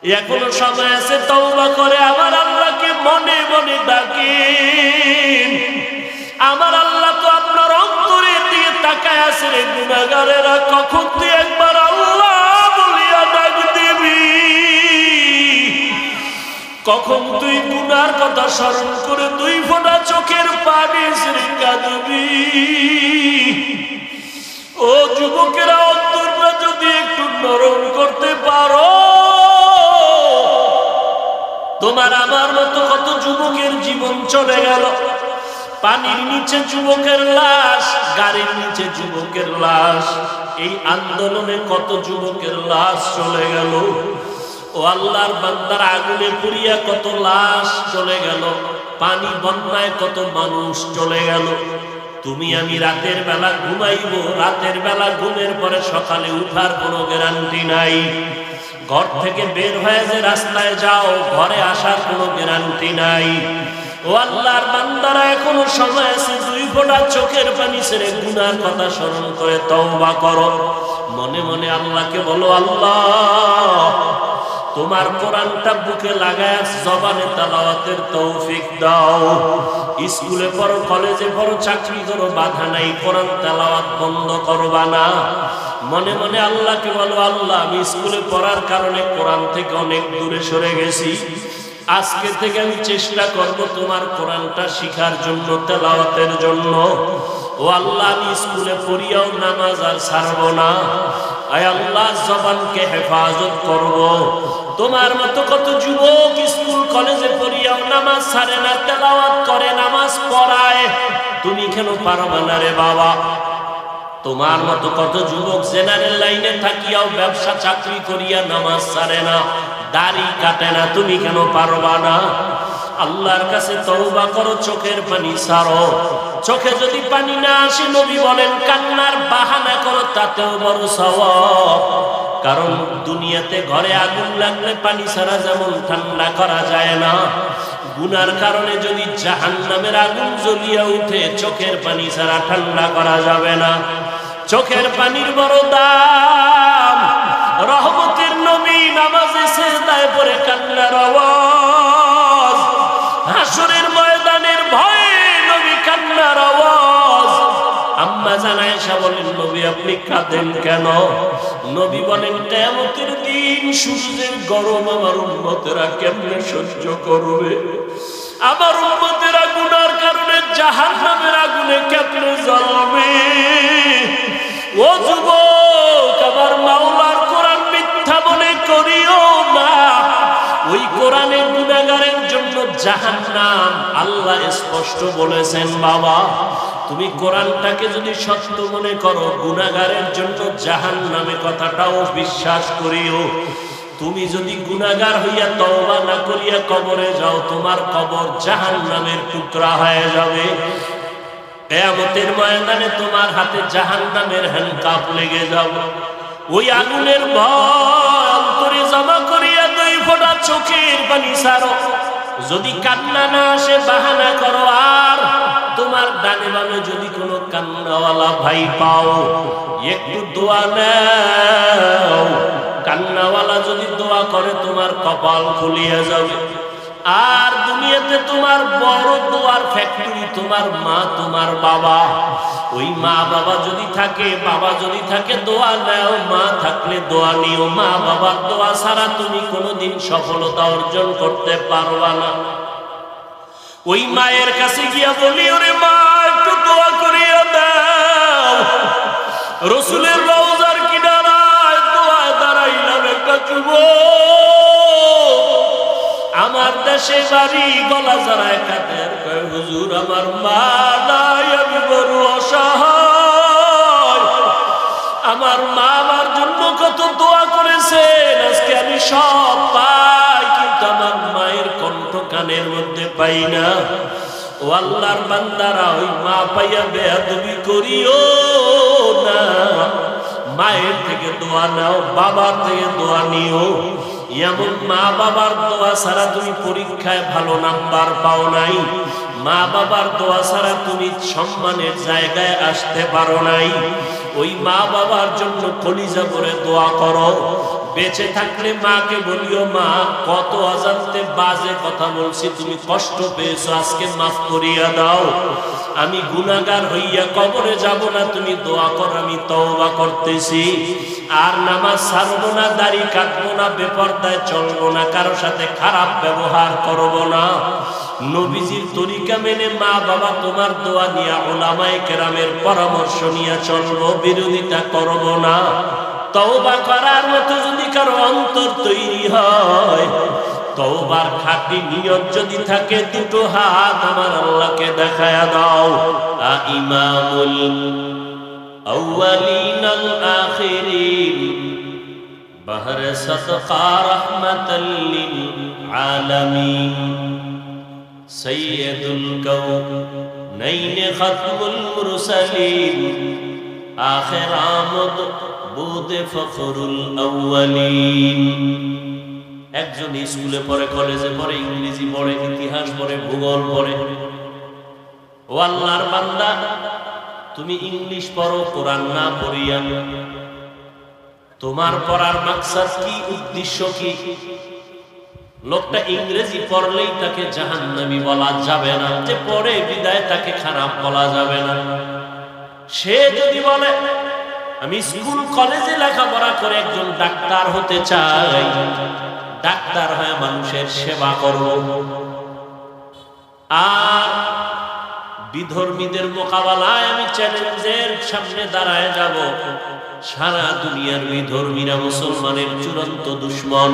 এখনো সময় আছে, তওবা করে আমার আল্লাহকে মনে মনে ডাকেন। আমার আল্লাহ তো আপনার অন্তরের দিকে তাকায় আছে রে গুনাহগারেরা, কখন তুই একবার আল্লাহ বলিয়া ডাক দিবি, কখন তুই গুনার কথা স্মরণ করে দুই ফোঁটা চোখের পানি ছেড়ে কাঁদবি। ও যুবকেরা, অন্তরটা যদি একটু নরম করতে পারো, তোমার আমার মতো কত যুবকের জীবন চলে গেল। পানির নিচে যুবকের লাশ, গাড়ির নিচে যুবকের লাশ, এই আন্দোলনে কত যুবকের লাশ চলে গেল। ও আল্লাহর বান্দার, আগুনে পুড়িয়া কত লাশ চলে গেল, পানি বন্যায় কত মানুষ চলে গেল। তুমি আমি রাতের বেলা ঘুমাইব, রাতের বেলা ঘুমের পরে সকালে উঠার কোনো গ্যারান্টি নাই। ঘর থেকে বের হয়ে যে রাস্তায় যাও, ঘরে আসার কোনো গ্যারান্টি নাই। ও আল্লাহর বান্দারা, এখনো সময় আছে, দুই ফোঁটা চোখের পানি ছেড়ে গুনার কথা স্মরণ করে তওবা করো। মনে মনে আল্লাহকে বলো, আল্লাহ তোমার কোরআনটা বুকে লাগায় জবানে তেলাওয়াতের তৌফিক দাও। স্কুলে পড়ো, কলেজে পড়ো, চাকরি করো, বাধা নাই, কোরআন তেলাওয়াত বন্ধ করবা না। মনে মনে আল্লাহকে বলো, আল্লাহ আমি স্কুলে পড়ার কারণে কোরআন থেকে অনেক দূরে সরে গেছি, আজকে থেকে আমি চেষ্টা করব তোমার কোরআনটা শিখার জন্য, তেলাওয়াতের জন্য। ও আল্লাহ, আমি স্কুলে পড়িয়াও নামাজ আর ছাড়ব না। আয় আল্লাহ, জবানকে হেফাজত করব। তোমার মতো কত যুবক স্কুল কলেজে পড়িয়াও নামাজ ছাড়ে না, তেলাওয়াত করে, নামাজ পড়ায়, তুমি কেন পারবা না রে বাবা? তোমার মতো কত যুবক জেনারেল লাইনে থাকিয়াও ব্যবসা চাকরি করিয়া নামাজ ছাড়ে না, দাড়ি কাটে না, তুমি কেন পারবা না? আল্লাহর কাছে তওবা করো, চোখের পানি ছাড়ো। চোখে যদি পানি না আসে, নবী বলেন কান্নার বাহানা করো, তাতেও বড় সওয়াব। কারণ দুনিয়াতে ঘরে আগুন লাগলে পানি ছাড়া যেমন ঠান্ডা করা যায় না, গুনার কারণে যদি জাহান্নামের আগুন জ্বলিয়া উঠে, চোখের পানি ছাড়া ঠান্ডা করা যাবে না। চোখের পানির বড় দাম। রহমতের নবী নামাজে সিজদায় পড়ে কান্নার আওয়াজ, হাসরের ময়দানের ভয়ে নবী কান্নার আওয়াজ। আম্মা জান আয়েশা বলেন, নবী আপনি কাঁদেন কেন? নবী বলেন, কিয়ামতের দিন সূর্যের গরম আমার উম্মতেরা কেমনে সহ্য করবে? আমার উম্মতেরা গুনার কারণে জাহান্নামের আগুনে কেমনে জ্বলবে? ও যুবক, আমার মাওলার কোরআন মিথ্যা মনে করিও না। ওই কোরআনের গুনাহগারের জন্য জাহান্নাম আল্লাহ স্পষ্ট বলেছেন। বাবা, তুমি কোরআনটাকে যদি সত্য মনে করো, গুনাহগারের জন্য জাহান্নামে কথাটাও বিশ্বাস করিও। তুমি যদি গুনাহগার হইয়া তওবা না করিয়া কবরে যাও, তোমার কবর জাহান্নামের টুকরা হয়ে যাবে। কিয়ামতের ময়দানে তোমার হাতে জাহান্নামের হ্যান্ডকাপ লেগে যাবে। ওই আগুনের ভয় অন্তরে জমা করিয়া দুই ফোঁটা চোখের পানি ছাড়ো। যদি কান্না না আসে, বাহানা করো। আর তোমার ডানে বামে যদি কোনো কান্নাওয়ালা ভাই পাও, একটু দোয়া নাও। কান্নাওয়ালা যদি দোয়া করে, তোমার কপাল খুলিয়া যাবে। আর দুনিয়াতে তোমার বড় দোয়ার ফ্যাক্টরি তোমার মা, তোমার বাবা। ওই মা বাবা যদি থাকে, বাবা যদি থাকে, দোয়া নাও। মা থাকলে দোয়া নিও। মা বাবার দোয়া ছাড়া তুমি কোনোদিন সফলতা অর্জন করতে পারবা না। ওই মায়ের কাছে গিয়া বলি, ওরে মা, একটু দোয়া করিয়া দাও। রসুলের রওজার কিনারায় দোয়া দাঁড়াইলাম একটা যুবক, আমার দেশে বাড়ি গলা জড়ায় কাঁদের, কয় হুজুর আমার মা নাই, আমি বড় অসহায়। আমার মা আমার জন্য কত দোয়া করেছেন, আজকে আমি সব পাই, কিন্তু আমার মায়ের কণ্ঠ কানের মধ্যে পাই না। ও আল্লাহর বান্দারা, ওই মা পাইয়া বেয়াদবি করিও না। মায়ের থেকে দোয়া নাও, বাবার থেকে দোয়া নিও। এমন মা বাবার দোয়া ছাড়া তুমি পরীক্ষায় ভালো নাম্বার পাও নাই, মা বাবার দোয়া ছাড়া তুমি সম্মানের জায়গায় আসতে পারো নাই। ওই মা বাবার জন্য কলিজা করে দোয়া করো। বেঁচে থাকলে মাকে বলিও, মা কত অজান্তে বাজে কথা বলছি, তুমি কষ্ট পেয়েছো, আজকে মাফ করিয়া দাও। আমি গুনাহগার হইয়া কবরে যাব না, তুমি দোয়া কর, আমি তওবা করতেছি। আর নামাজ ছাড়বো না, দাড়ি কাটবো না, বেপরদায় চলবো না, কারো সাথে খারাপ ব্যবহার করবো না। নবীজির তরিকা মেনে মা বাবা তোমার দোয়া নিয়া উলামায়ে কেরামের পরামর্শ নিয়ে চলবো, বিরোধিতা করবো না। তওবা করার মতো যদি কারো অন্তর তৈরি হয়, তওবার খাঁটি নিয়ত যদি থাকে, দুটো হাত আমার আল্লাহকে দেখায়া দাও। ইমামুল আউয়ালিন আল আখিরিন বাহর সাদকা রাহমাতাল লিল আলামিন সাইয়্যিদুল কাউনাইন খাতমুল মুরসালিন আখির আমদ বুদে ফখরুল আউয়ালিন। একজন স্কুলে পড়ে, কলেজে পড়ে, ইংরেজি পড়ে, ইতিহাস পড়ে, ভূগোল পড়ে। ও আল্লাহর বান্দা, তুমি ইংলিশ পড়ো কোরআন না পড়িয়া, তোমার পড়ার মাকসাদ কি, উদ্দেশ্য কি? লোকটা ইংরেজি পড়লেই তাকে জাহান্নামী বলা যাবে না, যে পড়ে বিদায় তাকে খারাপ বলা যাবে না। সে যদি বলে আমি স্কুল কলেজে লেখাপড়া করে একজন ডাক্তার হতে চাই, ডাক্তার হয়ে মানুষের সেবা করব, আর বিধর্মীদের মোকাবেলায় আমি চ্যালেঞ্জের সামনে দাঁড়ায় যাব, সারা দুনিয়ার বিধর্মীরা মুসলমানের চূড়ান্ত দুশমন,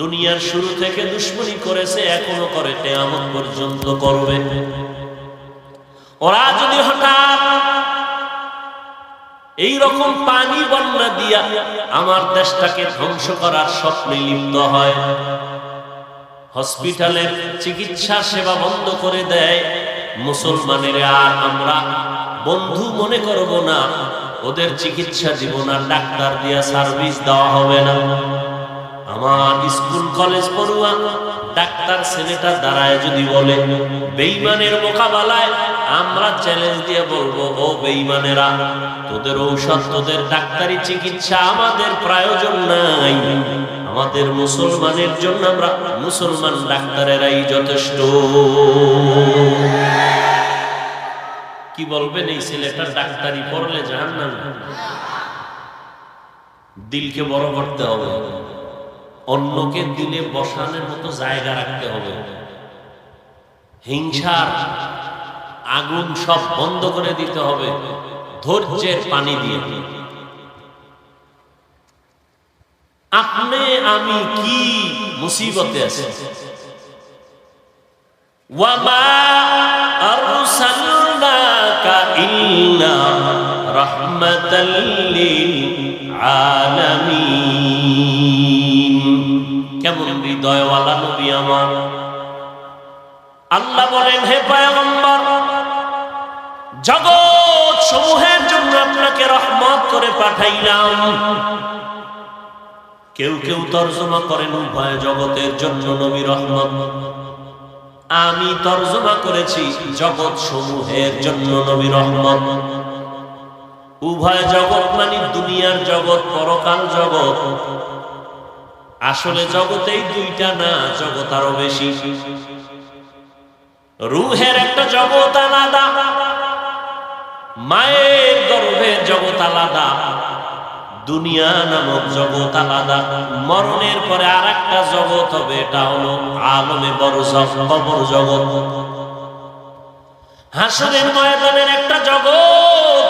দুনিয়ার শুরু থেকে দুশমনী করেছে, এখনো করে, কিয়ামত পর্যন্ত করবে। ওরা যদি হঠাৎ এই রকম পানি বন্যা দিয়া আমার দেশটাকে ধ্বংস করার স্বপ্নে লিপ্ত হয়, হসপিটালের চিকিৎসা সেবা বন্ধ করে দেয়, মুসলমানের আর আমরা বন্ধু মনে করব না, ওদের চিকিৎসা দিব না, ডাক্তার দিয়া সার্ভিস দেওয়া হবে না। আমার স্কুল কলেজ পড়ুয়া ডাক্তার ছেলেটা দাঁড়ায় যদি বলে, বেঈমানের মোকাবেলায় আমরা চ্যালেঞ্জ দিয়ে বলবো, ও বেঈমানেরা, তোদের ঔষধ, তোদের ডাক্তারি চিকিৎসা আমাদের প্রয়োজন নাই, আমাদের মুসলমানের জন্য আমরা মুসলমান ডাক্তারেরাই যথেষ্ট। কি বলবেন এই ছেলেটা ডাক্তারি পড়লে জাহান্নাম? দিলকে বড় করতে হবে, অন্যকে দিলে বসানোর মতো জায়গা রাখতে হবে, হিংসার আগুন সব বন্ধ করে দিতে হবে, ধৈর্যের পানি দিয়ে। আপনি আমি কি মুসিবতে আছি, ওয়ামা আরসালনাকা ইল্লা রাহমাতাল লিল আলামিন। কেমন হৃদয়ওয়ালা নবী আমার! আল্লাহ বলেন, হে পয়গম্বর, জগৎ সমূহের জন্য আপনাকে রহমত করে পাঠাইলাম। কেউ কেউ তর্জমা করেন উভয় জগতের জন্য নবী রহমত, আমি তর্জমা করেছি জগৎ সমূহের জন্য নবী রহমত। উভয় জগৎ মানে দুনিয়ার জগৎ, পরকাল জগৎ। আসলে জগতেই দুইটা না, জগৎ আরো বেশি। রুহের একটা জগৎ আলাদা, মায়ের গর্ভের জগৎ আলাদা, দুনিয়া নামক জগৎ আলাদা। মরণের পরে আর একটা জগৎ হবে, এটা হলো আলমে বরজখ, কবর জগৎ। হাসরের ময়দানের একটা জগৎ,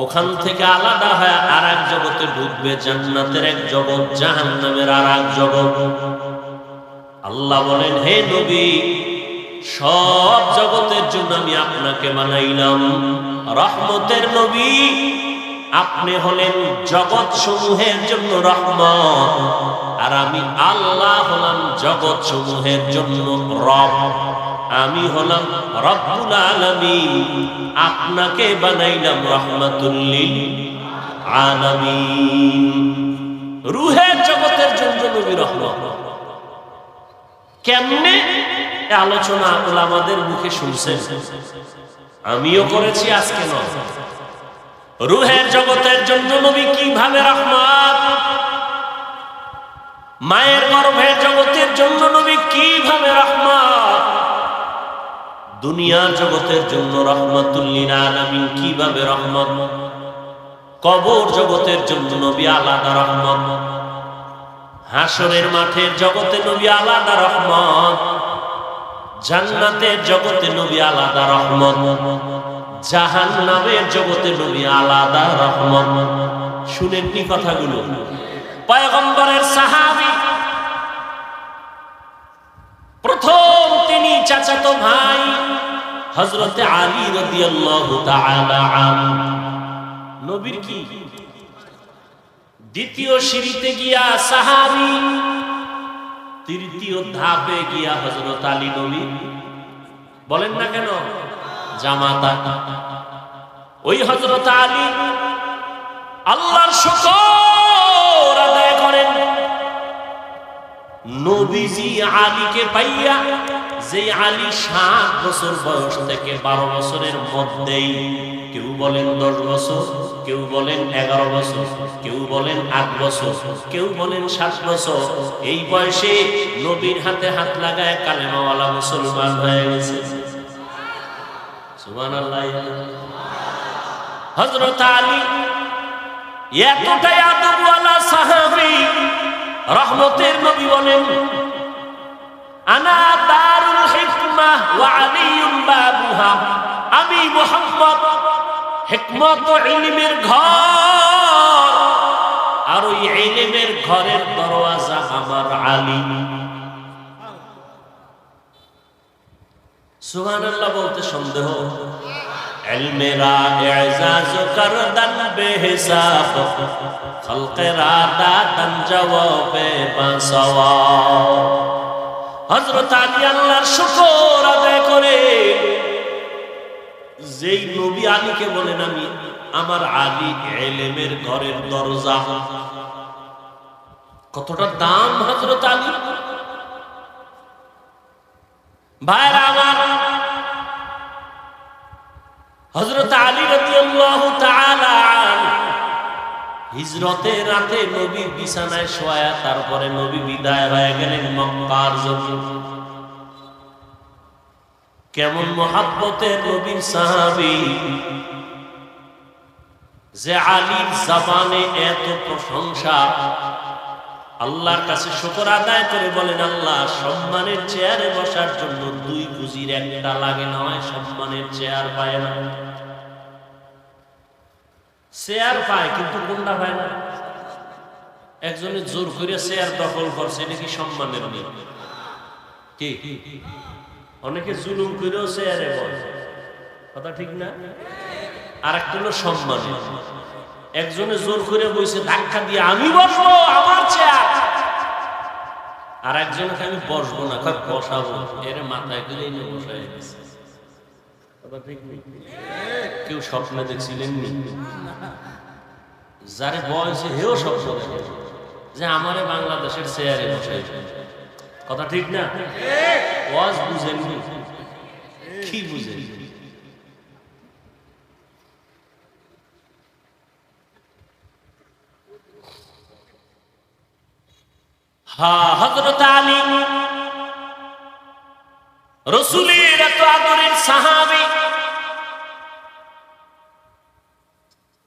ওখান থেকে আলাদা হয়ে আর এক জগতে ঢুকবে, জান্নাতের এক জগৎ, জাহান্নামের আর এক জগৎ। আল্লাহ বলেন, হে নবী, সব জগতের জন্য আমি আপনাকে বানাইলাম রহমতের নবী। আপনি হলেন জগৎ সমূহের জন্য রহমত, আর আমি আল্লাহ হলাম জগৎ সমূহের জন্য রব। আমি হলাম রব্বুল আলামিন, আপনাকে বানাইলাম রহমাতুল লিল আলামিন। রুহের জগতের জন্য নবী রহমত। কেমনে? আলোচনা উলামাদের মুখে শুনছেন, আমিও করেছি, আজকে নয়। রূহের জগতের জন্য নবী কিভাবে রহমত, মায়ের গর্ভের জগতের জন্য নবী কিভাবে রহমত, দুনিয়ার জগতের জন্য রহমাতুল লিল আলামিন কিভাবে রহমত, কবর জগতের জন্য নবী আলাদা রহমত, হাসরের মাঠের জগতে নবী আলাদা রহমত, জান্নাতের জগতে নবী আলাদা রহমত, জাহান্নামের জগতে নবী আলাদা রহমত। শুনেননি কথাগুলো? পয়গম্বরের সাহাবী প্রথম তিনি চাচাতো ভাই হযরতে আলী রাদিয়াল্লাহু তাআলা আনহু নবীর কি দ্বিতীয় সিঁড়িতে গিয়া সাহাবী, তৃতীয় ধাপে গিয়া হযরত আলী নবী। বলেন না কেন? জামাতা ওই হযরত আলী আল্লাহর শুকর আদায় করেন। নবীজি আলীকে পাইয়া, যে আলী 7 বছর বয়স থেকে 12 বছরের মধ্যেই, কেউ বলেন 10 বছর, কেউ বলেন 11 বছর, কেউ বলেন 8 বছর, কেউ বলেন 7 বছর, এই বয়সে নবীর হাতে হাত লাগায় কালেমাওয়ালা মুসলমান হয়ে গেছে। সুবহানাল্লাহ। হযরত আলী এতটাই আদবওয়ালা সাহাবী, রহমতের নবী বলেন, আনা দারুল হিকমাহ ওয়া আলিয়ুম বাবুহা, আমি মুহাম্মদ হিকমত ও ইলমের ঘর, আর ওই ইলমের ঘরের দরওয়াজা আমার আলী। সুবহানাল্লাহ বলতে সন্দেহ? ইলমেরা ইজাজ করদান বেহিসাব, খলকেরা দাদান জওয়াবে বাসওয়াব। হযরত আলী আল্লাহর শুকর আদায় করে, যেই নবী আলীকে বলেন আমি, আমার আলী ইলমের ঘরের দরজা। কতটা দাম হযরত আলী! ভাইরা আমার, হযরত আলী রাদিয়াল্লাহু তাআলা হিজরতের রাতে নবীর বিছানায় শোয়া, তারপরে নবী বিদায় হয়ে গেলেন মক্কার জন্য। কেমন মহব্বতের নবীর সাহাবী, যে আলীর জবানে এত প্রশংসা, আল্লাহর কাছে শুকর আদায় করে বলেন, আল্লাহ সম্মানের চেয়ারে বসার জন্য 2 পুঁজির একটা লাগে, নয় সম্মানের চেয়ার পায় না। চেয়ার পায় কিন্তু কোনটা পায় না? একজনে জোর করে চেয়ার দখল করছে, এটা কি সম্মানের নেই? কি অনেকে জুলুম করেও চেয়ারে বসে, কথা ঠিক না? আর একটা হলো সম্মানের। একজনে জোর করে বসে ধাক্কা দিয়ে, আমি বসবো, আমার চেয়ার। আর একজনকে আমি বসবো না, বসাবো, এর মাথায় করে এনে বসাই দিচ্ছে। কথা ঠিক নেই? কেউ স্বপ্নে দেখছিলেন নি? যারে বয়সে হেও স্বপ্ন দেখে যে আমারে বাংলাদেশের চেয়ারে বসাই। কথা ঠিক না? ওয়াজ বুঝেননি? কি বুঝেন? হযরত আলী রাসূলের এত আদরের সাহাবী,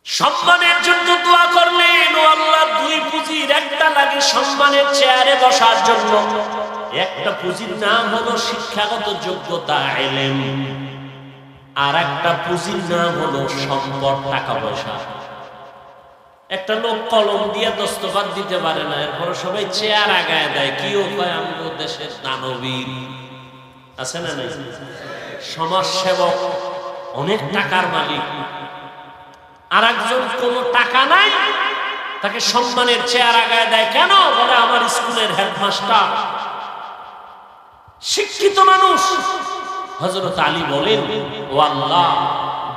সম্মানের জন্য দোয়া করলেন, ও আল্লাহ 2 পুঁজির একটা লাগে সম্মানের চেয়ারে বসার জন্য। একটা পুঁজির নাম হলো শিক্ষাগত যোগ্যতা, ইলম, আর একটা পুঁজির নাম হলো সম্পদ, টাকা পয়সা। একটা লোক কলম দিয়ে দস্তখত দিতে পারে না, এরপর সবাই চেয়ার আগায় দেয়। কি উপায়? আমাদের দেশের দানবীর আছে না নাই? সমাজসেবক, অনেক টাকার মালিক, আর একজন কোনো টাকা নাই, তাকে সম্মানের চেয়ার আগায় দেয়। কেন? বলে আমার স্কুলের হেডমাস্টার, শিক্ষিত মানুষ। হযরত আলী বলেন, ও আল্লাহ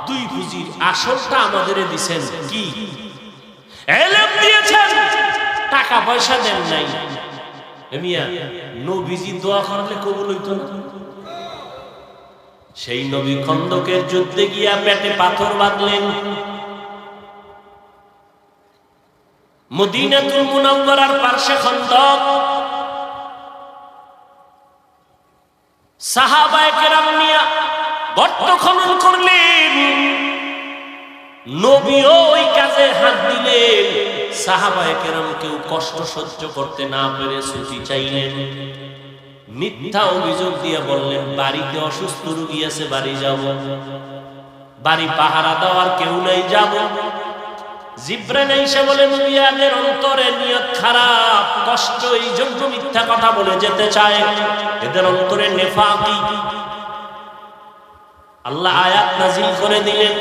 2 পুঁজির আসলটা আমাদের দিছেন, কি? ইলম দিয়েছেন, টাকা পয়সা দেন নাই। মিয়া নবীজি দোয়া করলে কবুল হইতো না? সেই নবী খন্দকের যুদ্ধে গিয়া পেটে পাথর বাঁধলেন, মদিনাতুল মুনাওয়ারার পার্শ্বে খন্দক, সাহাবায়ে কেরাম নিয়া গর্ত খনন করলেন, নবীও ওই কাজে হাত দিলেন। সাহাবায়ে কেরাম কেউ কষ্ট সহ্য করতে না পেরে ছুটি চাইলেন, মিথ্যা অভিযোগ দিয়ে বললেন বাড়িতে অসুস্থ রোগী আছে, বাড়ি যাব, বাড়ি পাহারা দেওয়ার কেউ নাই, যাব। জিবরাইল এসে বলে নবীদের অন্তরে নিয়ত খারাপ, কষ্ট, এই জন্য মিথ্যা কথা বলে যেতে চায়, এদের অন্তরে নেফাকি। আল্লাহ আয়াত নাযিল করে দিলেন,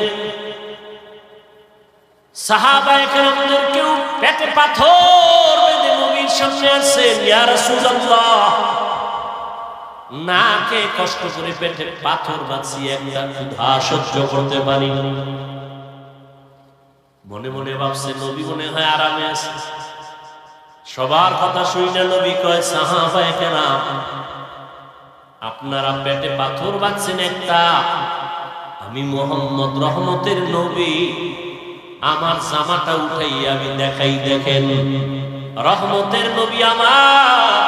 সাহাবায়ে কেরামদের কেউ পেটে পাথর বেঁধে নবীর সামনে আসছেন, ইয়া রাসূলুল্লাহ, না কে কষ্ট করে পেটে পাথর বাঁধছি, একটা ক্ষুধা সহ্য করতে পারি। মনে মনে ভাবছে নবী মনে হয় আরামে আছে। সবার কথা শুনে নবী কয়, সাহাবায়ে কেরাম, আপনারা পেটে পাথর বাঁধছেন একটা, আমি মুহাম্মদ রহমতের নবী, আমার জামাটা উঠাইয়া আমি দেখাই, দেখেন রহমতের নবী আমার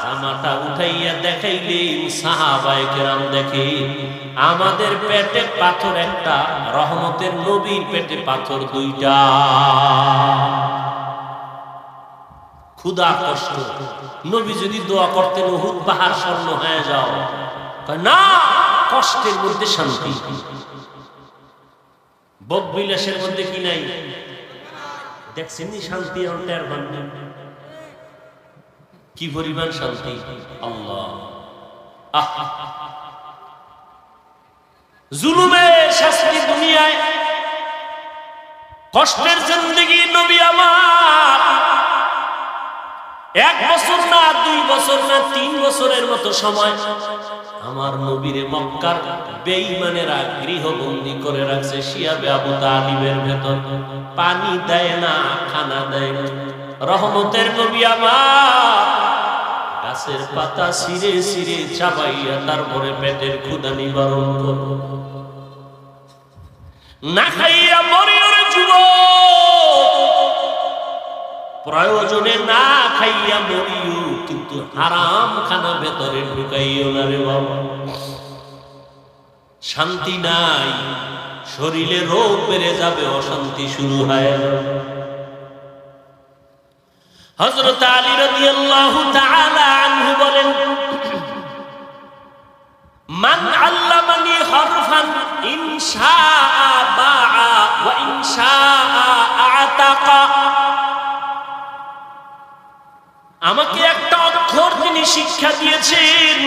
জামাটা উঠাইয়া দেখাইলেন। সাহাবায়ে কেরাম দেখে আমাদের পেটে পাথর একটা, রহমতের নবীর পেটে পাথর দুইটা। ক্ষুধা কষ্ট, নবী যদি দোয়া করতেন উহুদ পাহাড় স্বর্ণ হয়ে যাও, না, কষ্টের মধ্যে শান্তি। ভোগ বিলাসের মধ্যে কি নাই? দেখছেন শান্তি, অন্তের বান্ধব কি পরিমাণ শান্তি! আল্লাহ, জুলুমের শাস্তি দুনিয়ায়, কষ্টের জিন্দেগি। নবী আমার 1 বছর না, 2 বছর না, 3 বছরের মতো সময় আমার নবীরে মক্কার বেঈমানেরা গৃহবন্দী করে রাখছে শিয়াবে আবু তালিবের ভেতর। পানি দেয় না, খানা দেয় না। রহমতের নবী আমার গাছের পাতা ছিঁড়ে ছিঁড়ে চাবাইয়া তারপরে পেটের ক্ষুধা নিবারণ করল। না খাইয়া মরিও রে যুবক, প্রয়োজনে না খাইয়া মরিও, কিন্তু হারাম খানা ভেতরে ঢুকাইও না রে বাবা। শান্তি নাই, শরীরে রোগ বেড়ে যাবে, অশান্তি শুরু হয়। হযরত আলী রাদিয়াল্লাহু তাআলা আনহু বলেন, মান আল্লামানি হরফান ইনশাআ বাআ ওয়া ইনশাআ আতাকা। আমাকে একটা অক্ষর তিনি শিক্ষা দিয়েছেন,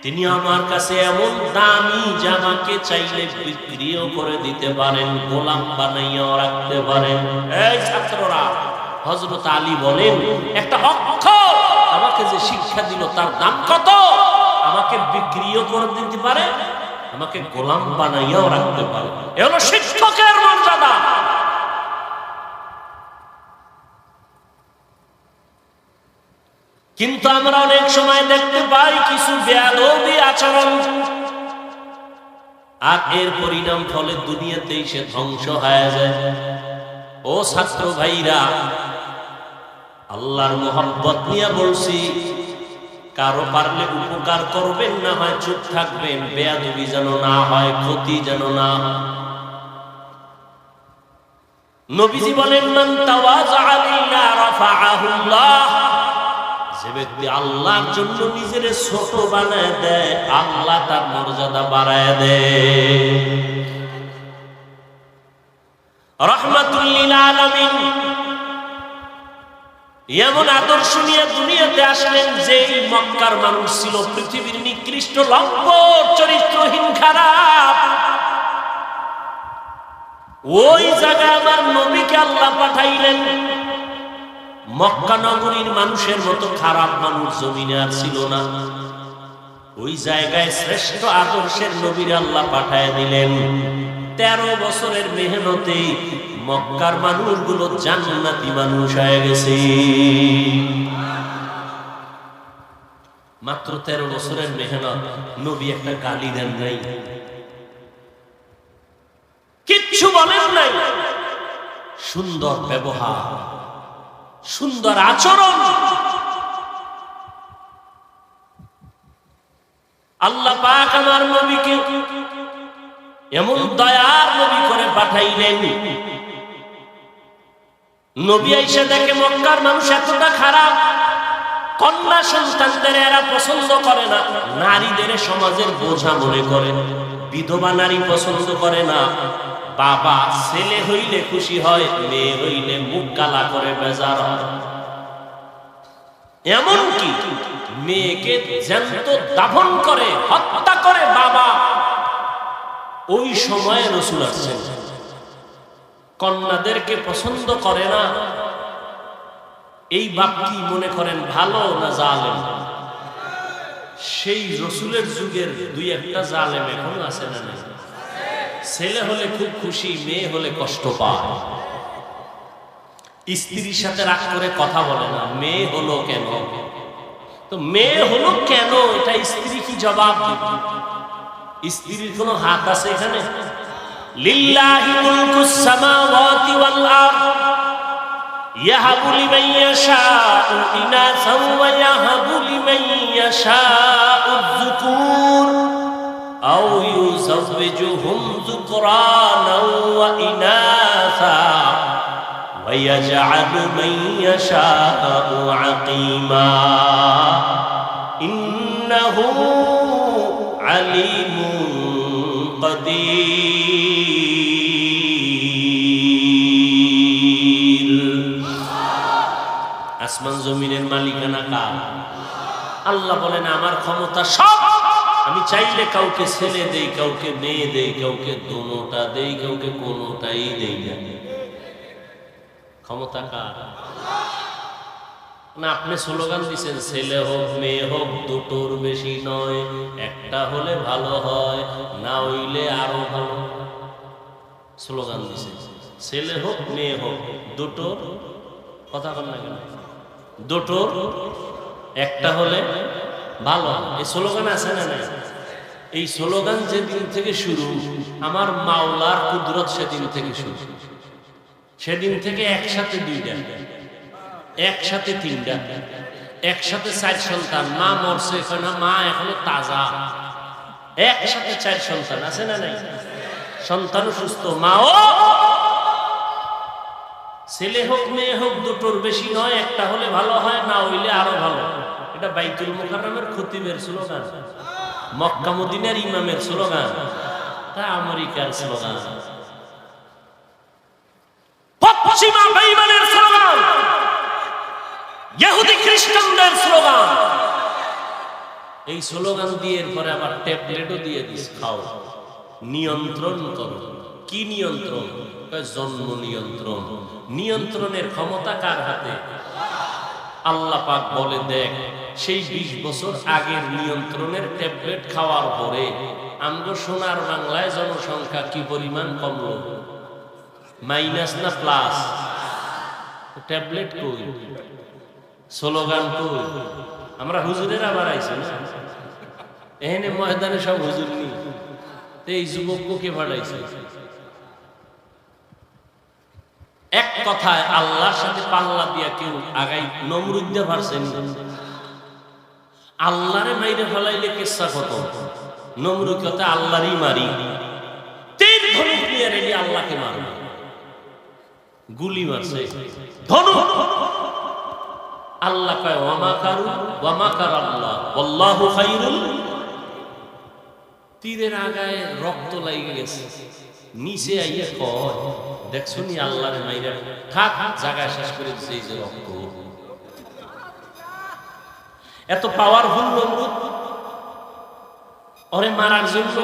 তিনি আমার কাছে এমন দামি জামাকে চাইলে বিক্রিও করে দিতে পারেন, গোলাম বানাইয়াও রাখতে পারেন। এই ছাত্ররা, হযরত আলী বলেন একটা অক্ষর আমাকে যে শিক্ষা দিল তার দাম কত? আমাকে বিক্রিও করে দিতে পারে, আমাকে গোলাম বানাইয়াও রাখতে পারে। এ হলো শিক্ষকের মর্যাদা। কিন্তু আমরা অনেক সময় দেখতে পাই কিছু বেয়াদবি আচরণ, আর এর পরিণাম ফলে দুনিয়াতেই সে ধ্বংস হয়ে যায়। ও ছাত্র ভাইরা, আল্লাহর মোহাব্বত নিয়ে বলছি, কারো পারলে উপকার করবেন, না হয় চুপ থাকবেন, বেয়াদবি যেন না হয়, ক্ষতি যেন না হয়। নবীজি বলেন, মান তাওয়াযা লিল্লাহ রাফাআহুল্লাহ। যে ব্যক্তি আল্লাহর জন্য নিজের ছোট বানায় দেয়, আল্লাহ তার মর্যাদা বাড়ায় দেয়। রাহমাতুল লিল আলামিন এমন আদর্শ নিয়ে দুনিয়াতে আসলেন, যে মক্কার মানুষ ছিল পৃথিবীর নিকৃষ্ট, লম্পট, চরিত্রহীন, খারাপ। ওই জায়গায় আমার নবীকে আল্লাহ পাঠাইলেন। মক্কা নগরীর মানুষের মতো খারাপ মানুষ জমিনে আর ছিল না। ওই জায়গায় শ্রেষ্ঠ আদর্শের নবীর আল্লাহ পাঠায় দিলেন। 13 বছরের মেহনতে মক্কার মানুষগুলো জান্নাতি মানুষ হয়ে গেছে। মাত্র 13 বছরের মেহনত, নবী একটা গালি দেন নাই, কিচ্ছু বলেন নাই, সুন্দর ব্যবহার, সুন্দর আচরণ। আল্লাহ পাক আমার নবীকে এমন দয়ার নবী করে পাঠাইলেন, নবী আইসা দেখে মক্কার মানুষ এতটা খারাপ, কন্যা সন্তানদের এরা পছন্দ করে না, নারীদের সমাজের বোঝা মনে করে, বিধবা নারী পছন্দ করে না, বাবা ছেলে হইলে খুশি হয়, মেয়ে হইলে মুখ কালা করে বেজার হয়, এমনকি মেয়েকে জ্যান্ত দাফন করে হত্যা করে বাবা। ওই সময়ে রাসূল আসছেন, কন্যাদেরকে পছন্দ করে না। এই বাপ কি মনে করেন ভালো না জালেম? সেই রাসূলের যুগের দুই একটা জালেম এখন আছে না? না, ছেলে হলে খুব খুশি, মেয়ে হলে কষ্ট পায়, স্ত্রীর সাথে রাগ করে কথা বলে না, মেয়ে হলো কেন? তো মেয়ে হলো কেন, এটা স্ত্রী কি জবাব দিবে? স্ত্রীর কোনো হাত আছে এখানে? লিল্লাহি মুলকুস সামাওয়াতি ওয়াল আরদ ইয়াহাবু লিমান ইয়াশাউ ইনাসাও ওয়া ইয়াহাবু লিমান ইয়াশাউ যুকুর আও ইউযাওবিজুহুম যুকরানাও ওয়া ইনাসা ওয়া ইয়াজআলু মান ইয়াশাউ আকিমা ইন্নাহু আলিমুন কাদির। আসমান জমিনের মালিকানা কার? আল্লাহ বলেন আমার ক্ষমতা সব, আমি চাইলে কাউকে ছেলে দেই, কাউকে মেয়ে দেই, কাউকে দোনোটা দেই, কাউকে কোনোটাই দেই না। ক্ষমতা কার? না, আপনি স্লোগান দিচ্ছেন ছেলে হোক মেয়ে হোক দুটোর বেশি নয়, একটা হলে ভালো হয়, না হইলে আরো ভালো। স্লোগান দিচ্ছেন ছেলে হোক মেয়ে হোক দুটোর, কথা বল না কেন? দুটোর একটা হলে ভালো, এই স্লোগান আছে না? নাই। এই স্লোগান যেদিন থেকে শুরু, আমার মাওলার কুদরত সেদিন থেকে শুরু। সেদিন থেকে একসাথে দুইটা, একসাথে তিনটা, একসাথে 4 সন্তান, মা মরছে না, মা এখনো তাজা, একসাথে 4 সন্তান আছে না? নাই। সন্তানও সুস্থ, মাও। ছেলে হোক মেয়ে হোক দুটোর বেশি নয়, একটা হলে ভালো হয়, না হইলে আরো ভালো। এটা বাইতুল মুকাররমের খতিবের স্লোগান, মক্কা মদিনার ইমামের স্লোগান, তা আমেরিকার স্লোগান, পশ্চিমা বেঈমানের স্লোগান, ইহুদি খ্রিস্টানদের স্লোগান। এই স্লোগান দিয়ে এরপরে আবার ট্যাবলেটও দিয়ে দিস, খাও, নিয়ন্ত্রণ করো। কি নিয়ন্ত্রণ? জন্ম নিয়ন্ত্রণ। নিয়ন্ত্রণের ক্ষমতা কার হাতে? আল্লাহ পাক বলে দেখ, সেই 20 বছর আগের নিয়ন্ত্রণের ট্যাবলেট খাওয়ার পরে আমগো সোনার বাংলায় জনসংখ্যা কি পরিমাণ কমলো? মাইনাস না প্লাস? ট্যাবলেট কই, স্লোগান কই? আমরা হুজুরের আবার আইছি না, এখানে ময়দানে সব হুজুর নি, এই যুবককে পাঠাইছে। এক কথায় আল্লাহর সাথে পাল্লা দিয়া কেউ আগাই নমরুদ দিয়ে পারছেন? আল্লাহরে মাইরে ফেলাইলে কেসা কত? নমরুদ কথা আল্লাহরই মারি, তীর ধনুক নিয়ে রেডি আল্লাহকে মারবে, গুলি মারছে ধনুক। আল্লাহ কয় ওয়া মাকারু ওয়া মাকার আল্লাহ আল্লাহু খায়রুল। তীরের আগায় রক্ত লাগে গেছে, নিচে আইয়া কয় দেখছো নি আল্লাহরে মাইরা, থাক জায়গায় শেষ করে দিছে এই যে রক্ত। এত পাওয়ারফুল নমরুদ, ওরে মারার জন্য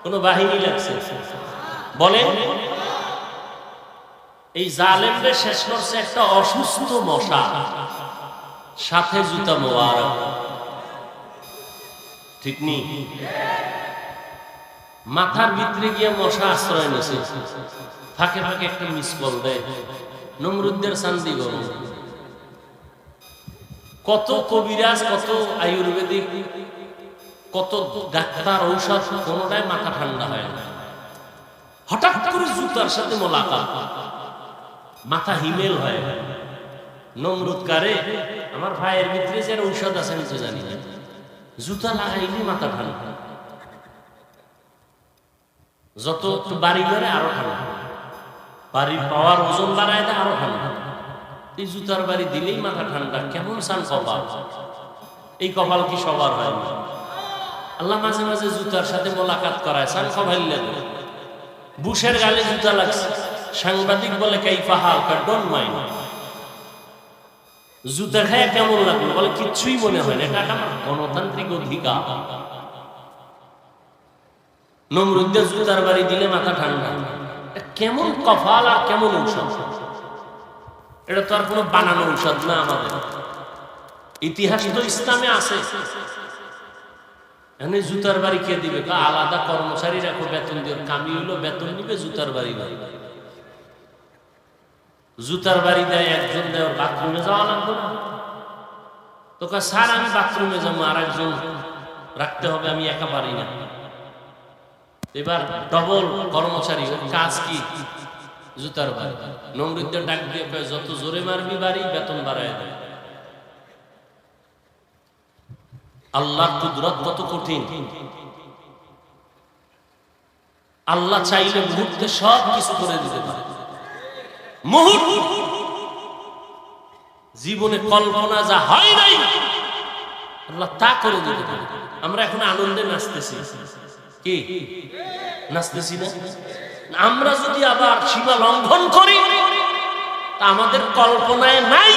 কোন বাহিনী লাগছে? বলেন, এই জালেমদের শেষ করছে একটা অসুস্থ মশা, সাথে জুতা মোবারক, ঠিক নি? মাথার ভিতরে গিয়ে মশা আশ্রয় নিছে, ফাঁকে ফাঁকে একটা মিস কল দেয়। নমরুদদের শান্তি গরম। কত কবিরাজ, কত আয়ুর্বেদিক, কত ডাক্তার, ঔষধ, কোনটাই মাথা ঠান্ডা হয় না। হঠাৎ করে জুতার সাথে মোলাকাত, মাথা হিমেল হয়। নমরুদ কারে, আমার ভাইয়ের ভিতরে যে ঔষধ আছে আমি তো জানি না, জুতা লাগাইলে মাথা ঠান্ডা, যত একটু বাড়ি করে আরো ঠান্ডা, বাড়ির পাওয়ার ওজন বাড়ায় দেয় আরো ঠান্ডা। এই জুতার বাড়ি দিলেই মাথা ঠান্ডা। কেমন সান কপাল! এই কপাল কি সবার হয় না? আল্লাহ মাঝে মাঝে জুতার সাথে মোলাকাত করায়, সান কপাল লাগে। বুশের গালে জুতা লাগছে, সাংবাদিক বলে কাইফা হাল, ডোন্ট মাইন্ড। জুতা খায় কেমন লাগলো? বলে কিচ্ছুই মনে হয় না, এটা আমার গণতান্ত্রিক অধিকার। নমরুদ্দের জুতার বাড়ি দিলে মাথা ঠান্ডা। কেমন কপাল আর কেমন ঔষধ! এটা তো আর কোনো বানানো ঔষধ না, আমাদের ইতিহাস তো ইসলামে আছে। এখানে জুতার বাড়ি কে দিবে? আলাদা কর্মচারী রাখো, বেতন দিয়ে, কামি হইলো বেতন নিবে, জুতার বাড়ি দেয়। জুতার বাড়ি দেয় একজন, দেয় বাথরুমে যাওয়া লাগবে না তো? স্যার আমি বাথরুমে যাবো, আর একজন রাখতে হবে, আমি একা পারি না। এবার ডবল কর্মচারী, ওর কাজ কি? জুতার বাড়ি। নমরুদ্দের ডাক দিয়ে যত জোরে মারবি বাড়ি, বেতন বাড়ায় দেয়। আল্লাহর কুদরত কত কঠিন! আল্লাহ চাইলে মুহূর্তে সব কিছু করে দিতে পারে। মুহূর্ত জীবনে কল্পনা যা হয় নাই, আল্লাহ তা করে দিতে পারে। আমরা এখন আনন্দে নাচতেছি, কি নাচতেছি না? আমরা যদি আবার সীমা লঙ্ঘন করি, তা আমাদের কল্পনায় নাই।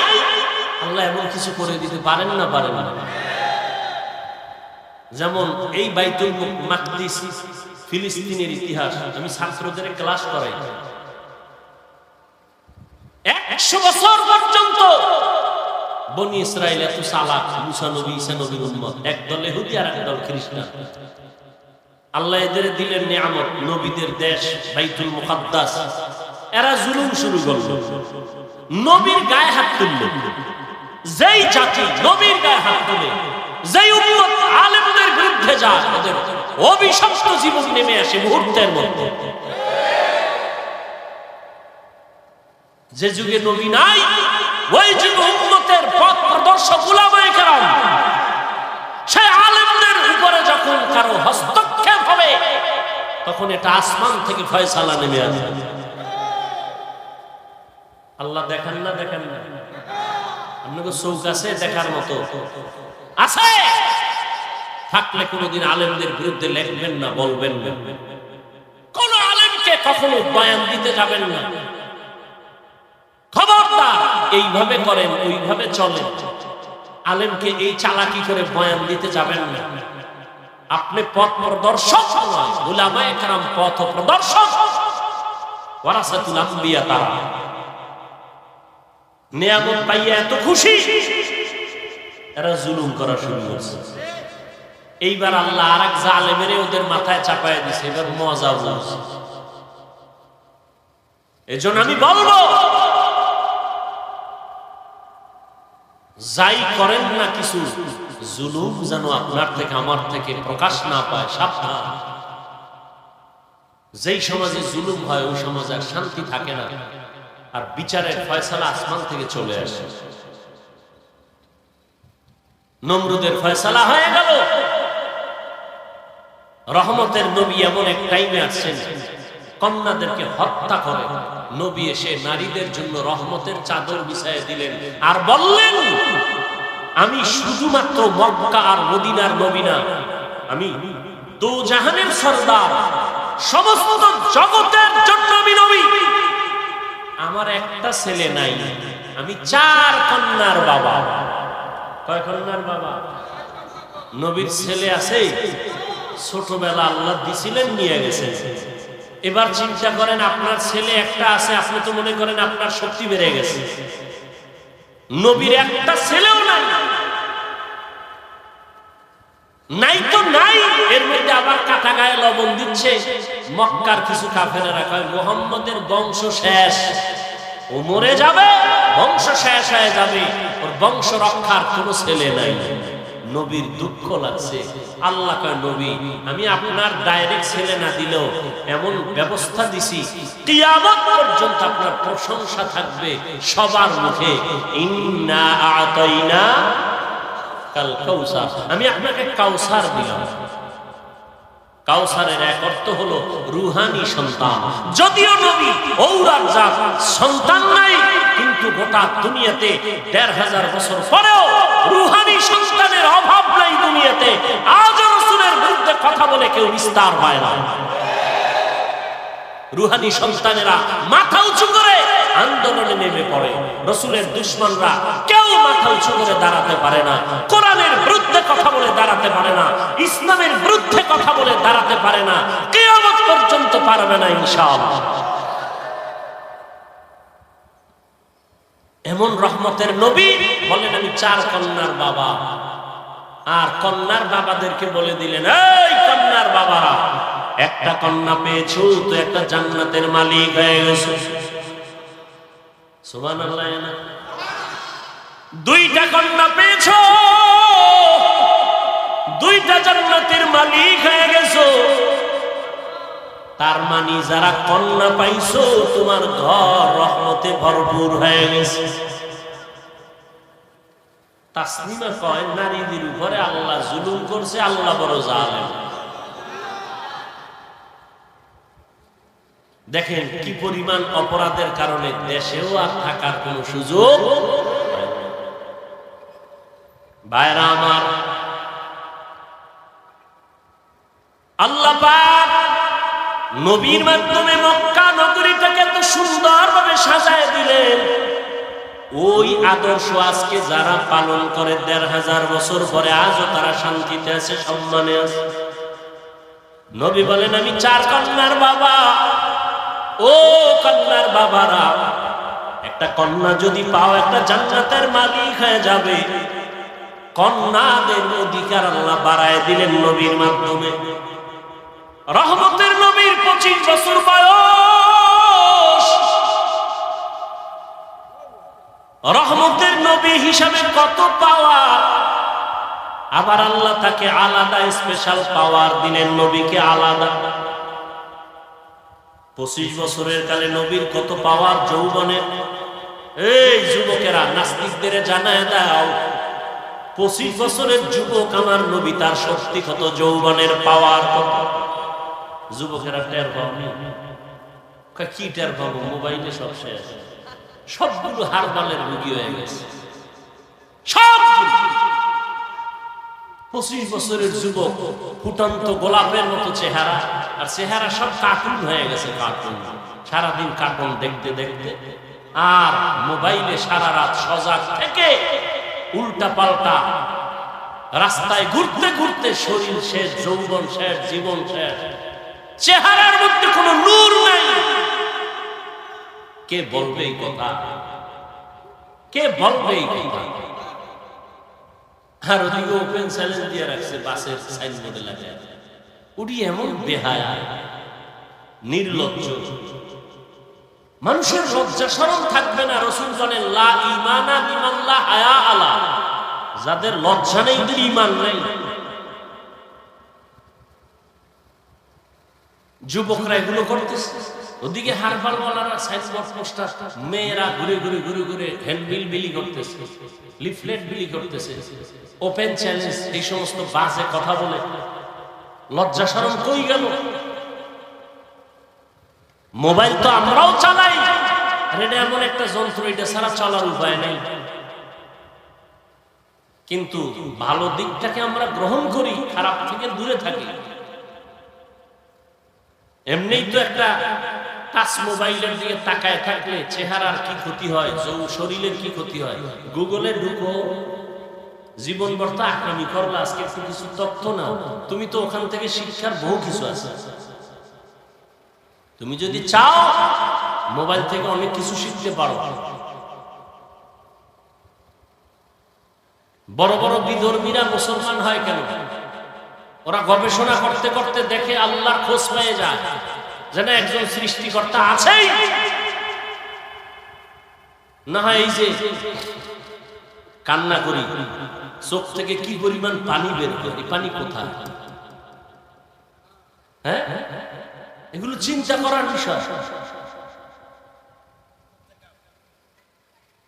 আল্লাহ এমন কিছু করে দিতে পারেন না, পারেন না। যেমন এই বাইতুল মাকদিস, ফিলিস্তিনের ইতিহাস আমি ছাত্রদের ক্লাস করাই। 100 বছর পর্যন্ত বনি ইসরাইল এত চালাক, মুসা নবী, ঈসা নবীর উম্মত, একদল ইহুদি আর একদল খ্রিস্টান। আল্লাহ এদের দিলেন নিয়ামত, নবীদের দেশ বাইতুল মুকাদ্দাস। এরা জুলুম শুরু করলো, নবীর গায়ে হাত তুলল। যেই জাতি নবীর গায়ে হাত তুলে, যেই উম্মত আলেমদের বিরুদ্ধে যায়, ওদের অভিশপ্ত জীবন নেমে আসে মুহূর্তের মধ্যে। যে যুগে নবী নাই, ওই যুগে উম্মতের পথ প্রদর্শক উলামায়ে কেরাম, সেই আলেমদের উপরে যখন কারো হস্তক্ষেপ হবে, তখন এটা আসমান থেকে ফয়সালা নেমে আসে। আল্লাহ দেখেন না, দেখেন না? আপনাকে চোখ আছে দেখার মতো? আছে? থাকলে কোনোদিন আলেমদের বিরুদ্ধে লেখবেন না, বলবেন না। কোন আলেমকে কখনো বয়ান দিতে যাবেন না। খবরদার! এইভাবে করেন, ওইভাবে চলেন। আলেমকে এই চালাকি করে বয়ান দিতে যাবেন না। আপনি পথ প্রদর্শক নয়, উলামায়ে কেরাম পথ প্রদর্শক, ওয়ারাসাতুল আম্বিয়া। তারা নিয়ামত পাইয়া এত খুশি, এরা জুলুম করা শুরু করছে। এইবার আল্লাহ আরেক জালেমের ওদের মাথায় চাপায় দিছে। এবার মজা বুঝছে। এজন্য আমি বলবো, যাই করেন না কিছু, জুলুম যেন আপনার থেকে আমার থেকে প্রকাশ না পায়, সাবধান। যেই সমাজে জুলুম হয়, ওই সমাজে আর শান্তি থাকে না, আর বিচারের ফয়সালা আসমান থেকে চলে আসে। নমরুদের ফয়সালা হয়ে গেল। রহমতের নবী এমন এক টাইমে আসছেন, কন্যাদেরকে হত্যা করে নবী এসে নারীদের জন্য রহমতের চাদর বিছাইয়ে দিলেন, আর বললেন, আমি শুধুমাত্র মক্কা আর মদিনার নবী না, আমি দু জাহানের সরদার, সমস্ত জগতের জন্য আমি নবী। আমার একটা ছেলে নাই, আমি 4 কন্যার বাবা। কয় কন্যার বাবা? নবীর ছেলে আছে, ছোটবেলা আল্লাহ দিছিলেন, নিয়ে গেছেন। এবার চিন্তা করেন, আপনার ছেলে একটা আছে, আপনি তো মনে করেন আপনার শক্তি বেড়ে গেছে। নবীর একটা ছেলেও নাই, নাই তো নাই। এর মধ্যে আবার কাটা গায়ে লবণ দিচ্ছে। মক্কার কিছু কাফেরেরা কয়, মুহাম্মদের বংশ শেষ, ও মরে যাবে, বংশ শেষ হয়ে যাবে, ওর বংশ রক্ষার কোনো ছেলে নাই। নবীর দুঃখ লাগছে। আল্লাহ কয় নবী আমি আপনার ডাইরেক্ট ছেলে না দিলেও এমন ব্যবস্থা দিছি কিয়ামত পর্যন্ত আপনার প্রশংসা থাকবে সবার মুখে। ইন্না আতাইনা কাল কাউসার, আমি আপনাকে কাউসার দিলাম। কাউসারের এক অর্থ হলো রুহানি সন্তান। যদিও নবী ঔরার জাত, সন্তান নাই, কিন্তু গোটা দুনিয়াতে ১৫০০ বছর পরেও রুহানি সন্তানের অভাব নাই দুনিয়াতে। আজও রাসূলের বিরুদ্ধে কথা বলে কেউ নিস্তার পায় না। রুহানি সন্তানেরা মাথা উঁচু করে আন্দোলনে নেমে পড়ে। রাসূলের দুশমনরা কেউ মাথা উঁচু করে দাঁড়াতে পারে না, কোরআনের বিরুদ্ধে কথা বলে দাঁড়াতে পারে না, ইসলামের বিরুদ্ধে কথা বলে দাঁড়াতে পারে না, কিয়ামত পর্যন্ত পারবে না ইনশাআল্লাহ। এমন রহমতের নবী বলেন আমি 4 কন্যার বাবা। আর কন্যার বাবাদেরকে বলে দিলেন এই কন্যার বাবারা, একটা কন্যা পেয়েছো তো একটা জান্নাতের মালিক হয়ে গেছো। সুবহানাল্লাহ। 2টা কন্যা পেয়েছো, 2টা জান্নাতের মালিক হয়ে গেছো। তার মানে যারা কন্যা পাইছো তোমার ঘর রহমতে ভরপুর হয়ে গেছে। তাসলিমা কয় নারীদের উপরে আল্লাহ জুলুম করছে, আল্লাহ বড় জালেম। দেখেন কি পরিমাণ অপরাধের কারণে দেশেও আর থাকার কোন সুযোগ। ভাইরা আমার, আল্লাহ পাক নবীর মাধ্যমে মক্কা নগরীটাকে এত সুন্দরভাবে সাজায় দিলেন। ওই আদর্শ আজকে যারা পালন করে ১৫০০ বছর পরে আজও তারা শান্তিতে আছে, সম্মানে আছে। নবী বলেন আমি 4 কন্যার বাবা। ও কন্যার বাবারা, একটা কন্যা যদি পাও একটা জান্নাতের মালিক হয়ে যাবে। কন্যাদের অধিকার আল্লাহ বাড়ায় দিলেন নবীর মাধ্যমে। রহমতের নবীর 25 বছর বয়স। রহমতের নবী হিসাবে কত পাওয়ার, আবার আল্লাহ তাকে আলাদা স্পেশাল পাওয়ার দিলেন, নবীকে আলাদা। 25 বছরের কালে নবীর কত পাওয়ার যৌবনের। এই যুবকেরা নাস্তিকদের জানায় দাও 25 বছরের যুবক আমার নবী, তার শক্তি কত, যৌবনের পাওয়ার কত। যুবকেরা টের পাবনি, কি টের পাবো? মোবাইলে সব শেষ, সবগুলো হারবালের রোগী হয়ে গেছে। সব 25 বছরের যুবক, ফুটন্ত গোলাপের মতো চেহারা, আর চেহারা সব কার্টুন হয়ে গেছে। কার্টুন, সারাদিন কার্টুন দেখতে দেখতে, আর মোবাইলে সারা রাত সজাগ থেকে উল্টা পাল্টা রাস্তায় ঘুরতে ঘুরতে শরীর শেষ, যৌবন শেষ, জীবন শেষ, চেহারার মধ্যে কোনো নূর নাই। কে বলবে এই কথা? কে বলবে এই কথা? আর ওদিকে ওপেন চ্যালেঞ্জ দিয়ে রাখছে বাসের সাইনবোর্ডে লাগে। উনি এমন বেহায়া, নির্লজ্জ, মানুষের লজ্জা শরম থাকবে না। রাসূল বলেন লা ঈমানা লিমান লা হায়া আলা, যাদের লজ্জা নেই ওদের ঈমান নাই। যুবকরা এগুলো করতেছে, ওদিকে হারবাল ওয়ালারা সাইনবোর্ড পোস্টার, মেয়েরা ঘুরে ঘুরে ঘুরে ঘুরে হ্যান্ডবিল বিলি করতেছে, লিফলেট বিলি করতেছে, ওপেন চ্যালেঞ্জ, এই সমস্ত বাজে কথা বলে। লজ্জা শরম কই গেল? মোবাইল তো আমরাও চালাই, আর এটা এমন একটা যন্ত্র, এটা ছাড়া চলার উপায় নেই। কিন্তু ভালো দিকটাকে আমরা গ্রহণ করি, খারাপ থেকে দূরে থাকি। এমনিই তো একটা টাচ মোবাইলের দিকে তাকায় থাকলে চেহারার কি ক্ষতি হয়, শরীরের কি ক্ষতি হয়। গুগলে ঢুকো, জীবন বর্তা আক্রামি করলা, আজকে একটু কিছু তথ্য নাও, তুমি তো ওখান থেকে শিক্ষার বহু কিছু আছে। তুমি যদি চাও মোবাইল থেকে অনেক কিছু শিখতে পারো। বড় বড় বিধর্মীরা মুসলমান হয় কেন? ওরা গবেষণা করতে করতে দেখে আল্লাহর খোঁজ পেয়ে যায়, যেন একজন সৃষ্টিকর্তা আছেই। না হয় এই যে কান্না করি, চোখ থেকে কি পরিমাণ পানি বের হয়, এই পানি কোথায়? হ্যাঁ, এগুলো চিন্তা করার বিষয়।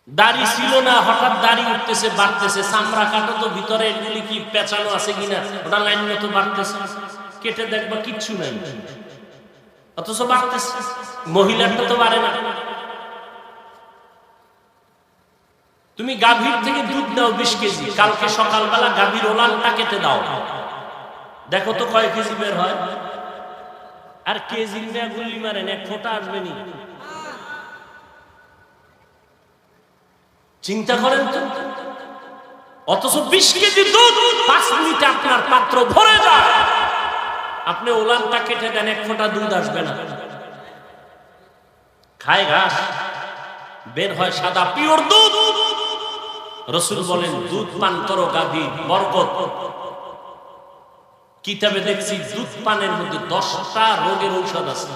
দাড়ি ছিল না, হঠাৎ দাড়ি উঠতেছে, বাড়তেছে, চামড়া কাটো তো ভিতরে এগুলি কি পেঁচানো আছে কিনা, ওটা লাইন মতো বাড়তেছে, কেটে দেখবা কিচ্ছু নাই, অথচ বাড়তেছে। মহিলারটা তো বাড়ে না। তুমি গাভীর থেকে দুধ দাও 20 কেজি, কালকে সকালবেলা গাভীর ওলানটা কেটে দাও, দেখো তো কয় কেজি বের হয়। আর কেজির মেয়ে গুল্লি মারেন, এক ফোঁটা আসবে নি। চিন্তা করেন তো। অথচ 20 কেজি দুধ 5 মিনিটে আপনার পাত্র ভরে যায়। আপনি ওলানটা কেটে দেন, এক ফোঁটা দুধ আসবে না। খায় ঘাস, বের হয় সাদা পিওর দুধ। রাসূল বলেন, দুধ পান করো গাভী, বরকত। কিতাবে দেখছি দুধ পানের মধ্যে 10টা রোগের ঔষধ আছে।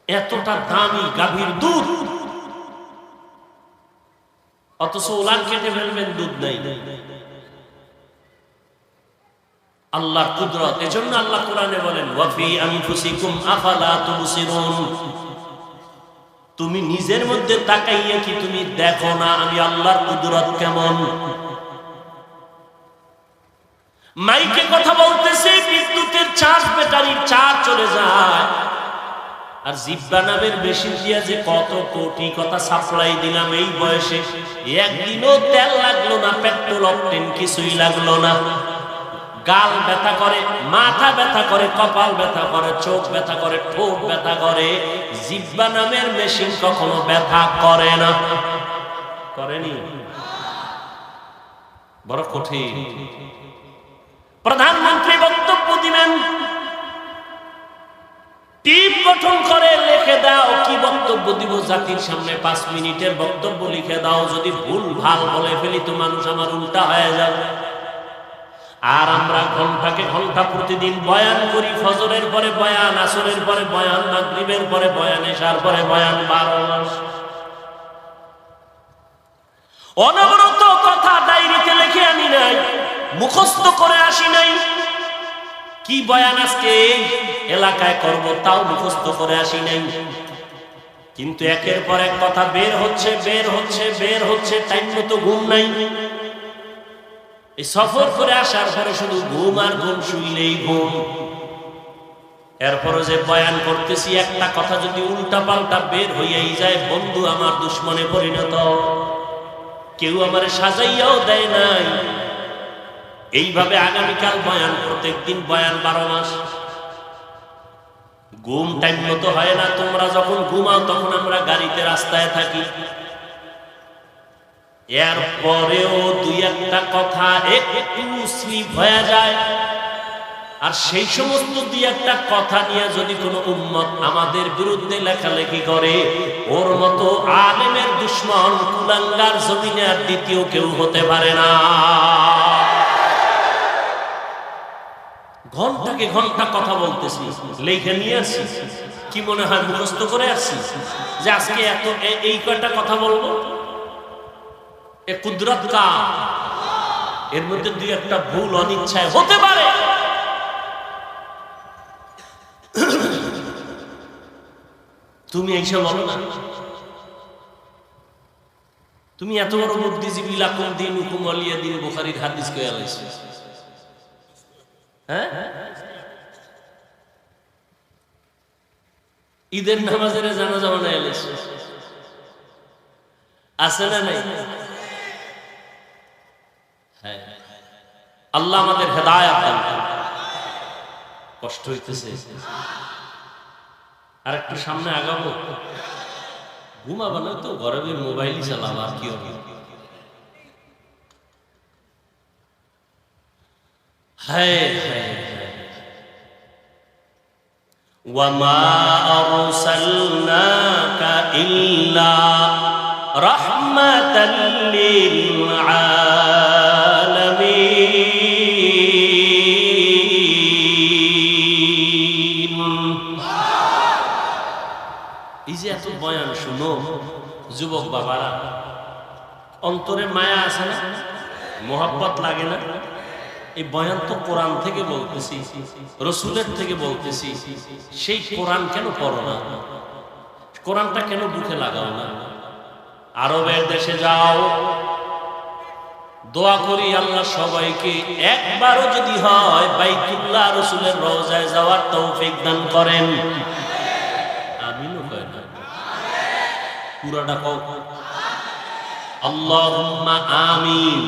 এতটা দামি গাভীর দুধ, অথচ ওলান কেটে ফেলবেন, দুধ নাই। আল্লাহর কুদরত। এজন্য আল্লাহ কোরআনে বলেন, ওয়া ফি আনফুসিকুম আফালা তুবসিরুন। তুমি নিজের মধ্যে তাকাইয়া কি তুমি দেখো না আমি আল্লাহর কুদরত কেমন? মাইকে কথা বলতেছে, বিদ্যুতের চার্জ, ব্যাটারির চার্জ চলে যায়। আর জিব্বা নামের মেশিন দিয়া যে কত কোটি কথা সাপ্লাই দিলাম এই বয়সে, একদিনও তেল লাগলো না, পেট্রোল অকটেন কিছুই লাগলো না। গাল ব্যথা করে, মাথা ব্যথা করে, কপাল ব্যথা করে, চোখ ব্যথা করে, ঠোঁট ব্যথা করে। জিব্বা নামের মেশিন কখনো ব্যথা করে না। করেনি? বড় কঠিন। প্রধানমন্ত্রী বক্তব্য দিলেন, টিপ গঠন করে লিখে দাও কি বক্তব্য দিব জাতির সামনে। 5 মিনিটের বক্তব্য লিখে দাও, যদি ভুল ভাল বলে ফেলি তো মানুষ আমার উল্টা হয়ে যাবে। আর আমরা ঘন্টাকে ঘন্টা প্রতিদিন বয়ান করি। ফজরের পরে বয়ান, আসরের পরে বয়ান, মাগরিবের পরে বয়ান, এশার পরে বয়ান, 12 মাস অনবরত কথা ডায়েরিতে লিখে আনি নাই, মুখস্থ করে আসি নাই। কি বয়ান আজকে এলাকায় করব তাও মুখস্থ করে আসি নাই। কিন্তু একের পর এক কথা বের হচ্ছে, বের হচ্ছে, বের হচ্ছে, টাইম মতো ঘুম নাই। এই সফর করে আসার পরে শুধু ঘুম আর ঘুম, শুইলেই ঘুম। এরপরে যে বয়ান করতেছি, একটা কথা যদি উল্টা পাল্টা বের হইয়াই যায়, বন্ধু আমার দুশ্মনে পরিণত। কেউ আমার সাজাইয়াও দেয় নাই। এইভাবে আগামীকাল বয়ান, প্রত্যেকদিন বয়ান, 12 মাস। ঘুম টাইম মতো হয় না। তোমরা যখন ঘুমাও তখন আমরা গাড়িতে, রাস্তায় থাকি। এরপরেও 2-1টা কথা একটু স্লিপ হয়ে যায়। আর সেই সমস্ত 2-1টা কথা নিয়ে যদি কোনো উম্মত আমাদের বিরুদ্ধে লেখালেখি করে, ওর মতো আলেমের দুশ্মন কুলাঙ্গার জমিনে আর দ্বিতীয় কেউ হতে পারে না। ঘন্টাকে ঘন্টা কথা বলতেছি, লেখে নিয়ে আসছি। কি মনে হয় মুখস্থ করে আসছি যে আজকে এত এই কয়টা কথা বলবো? এ কুদরত কা। এর মধ্যে 2-1টা ভুল অনিচ্ছায় হতে পারে। তুমি এইসব বলো না। তুমি এত বড় বুদ্ধিজীবী, লাকুম দীনুকুম ওয়ালিয়া দীন, বুখারীর হাদিস কইয়া লাইছো। হ্যাঁ, ঈদের নামাজের জানাজা বানায় লাইছো, আছে না নাই? হ্যাঁ, আল্লাহ আমাদের হেদায়েত দান করুন। কষ্ট হইতেছে, আর একটু সামনে আগাবো। ঘুমাবো না তো, ঘরে মোবাইলই চালাবো, আর কি হবে? হ্যাঁ হ্যাঁ, ওয়ামা আরসালনাকা ইল্লা রাহমাতাল লিল আলামিন। এই যে এত বয়ান শুনো, যুবক বাবারা, অন্তরে মায়া আছে না? মোহাব্বত লাগে না? এই বয়ান তো কোরআন থেকে বলতেছি, রসুলের থেকে বলতেছি। সেই কোরআন কেন পড়ো না? কোরআনটা কেন বুকে লাগাও না? আরবের দেশে যাও, দোয়া করি আল্লাহ সবাইকে একবারও যদি হয় বাইতুল্লাহ রসুলের রওজায় যাওয়ার তৌফিক দান করেন। আমিনও কয় না, পুরাটা কও আল্লাহুম্মা আমিন।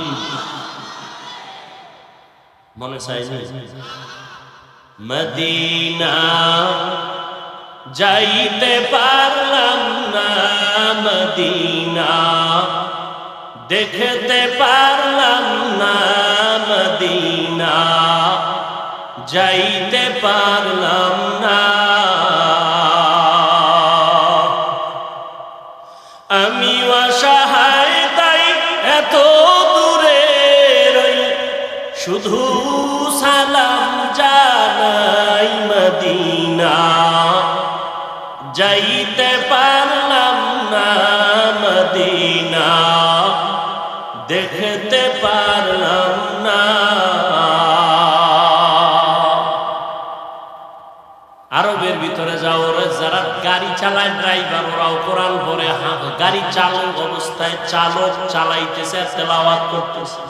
মনে চাইনি মদিনা যাইতে পারলাম না, মদিনা দেখতে পারলাম না, মদিনা যাইতে পারলাম না। আমি অসহায় তাই এত দূরে রই, শুধু সালাম জানাই, মদিনা যাইতে পারলাম না, মদিনা দেখতে পারলাম না। আরবের ভিতরে যাও, যারা গাড়ি চালায় ড্রাইভার, ওরাও কোরআন পড়ে, গাড়ি চালক অবস্থায় চালক চালাইতেছে আর তেলাওয়াত করতেছে।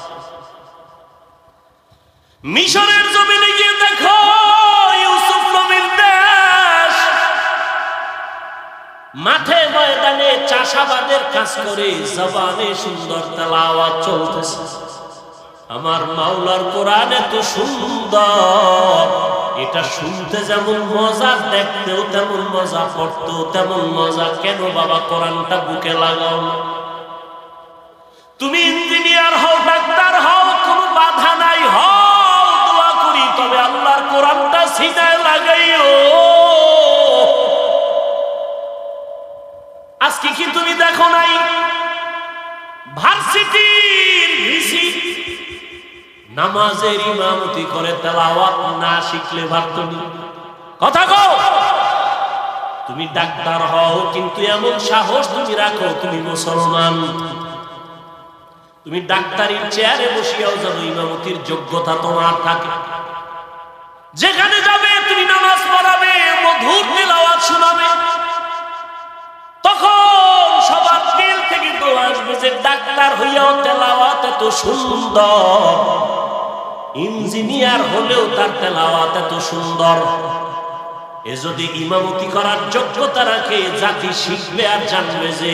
মিশরের জমিনে গিয়ে দেখো, ইউসুফ নবীর দেশ, মাঠে ময়দানে চাষাবাদের কাজ করে জবানে সুন্দর তেলাওয়াত চলতেছে। আমার মাওলার কোরআন এত সুন্দর, এটা শুনতে যেমন মজা, দেখতেও তেমন মজা, পড়তেও তেমন মজা। কেন বাবা কোরআনটা বুকে লাগাও না? তুমি ইঞ্জিনিয়ার হও, ডাক্তার হও, কোনো বাধা নাই, হও, দোয়া করি, তবে আল্লাহর কোরআনটা সিনায় লাগাইও। আজকে কি তুমি দেখো নাই ভার্সিটির ভিসি নামাজের ইমামতি করে তেলাওয়াত না শিখলে পারতনি? কথা কও। তুমি ডাক্তার হও, কিন্তু এমন সাহস তুমি রাখো তুমি মুসলমান, তুমি ডাক্তারির চেয়ারে বসিয়াও যেন ইমামতির যোগ্যতা তোমার থাকে। যেখানে যাবে তুমি নামাজ পড়াবে, মধুর তেলাওয়াত শোনাবে, তখন সবার দিল থেকে দোয়া আসবে যে ডাক্তার হইয়াও তেলাওয়াত এত সুন্দর, ইঞ্জিনিয়ার হলেও তার তেলাওয়াত এত সুন্দর। এ যদি ইমামতি করার যোগ্যতা রাখে, জাতি শিখবে আর জানবে যে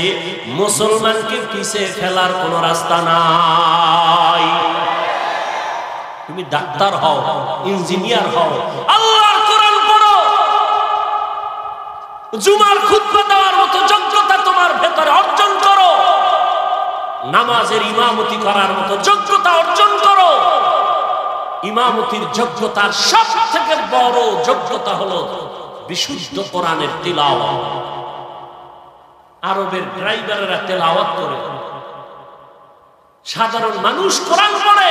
মুসলমানকে পিছে ফেলার কোনো রাস্তা নাই। তুমি ডাক্তার হও, ইঞ্জিনিয়ার হও, আল্লাহর কোরআন পড়ো, জুমার খুতবা দেওয়ার মতো যোগ্যতা তোমার ভেতরে অর্জন করো, নামাজের ইমামতি করার মতো যোগ্যতা অর্জন করো। ইমামতির যোগ্যতার সব থেকে বড় যোগ্যতা হলো বিশুদ্ধ কোরআনের তিলাওয়াত। আরবের ড্রাইভারেরা তেলাওয়াত করে, সাধারণ মানুষ কোরআন পড়ে।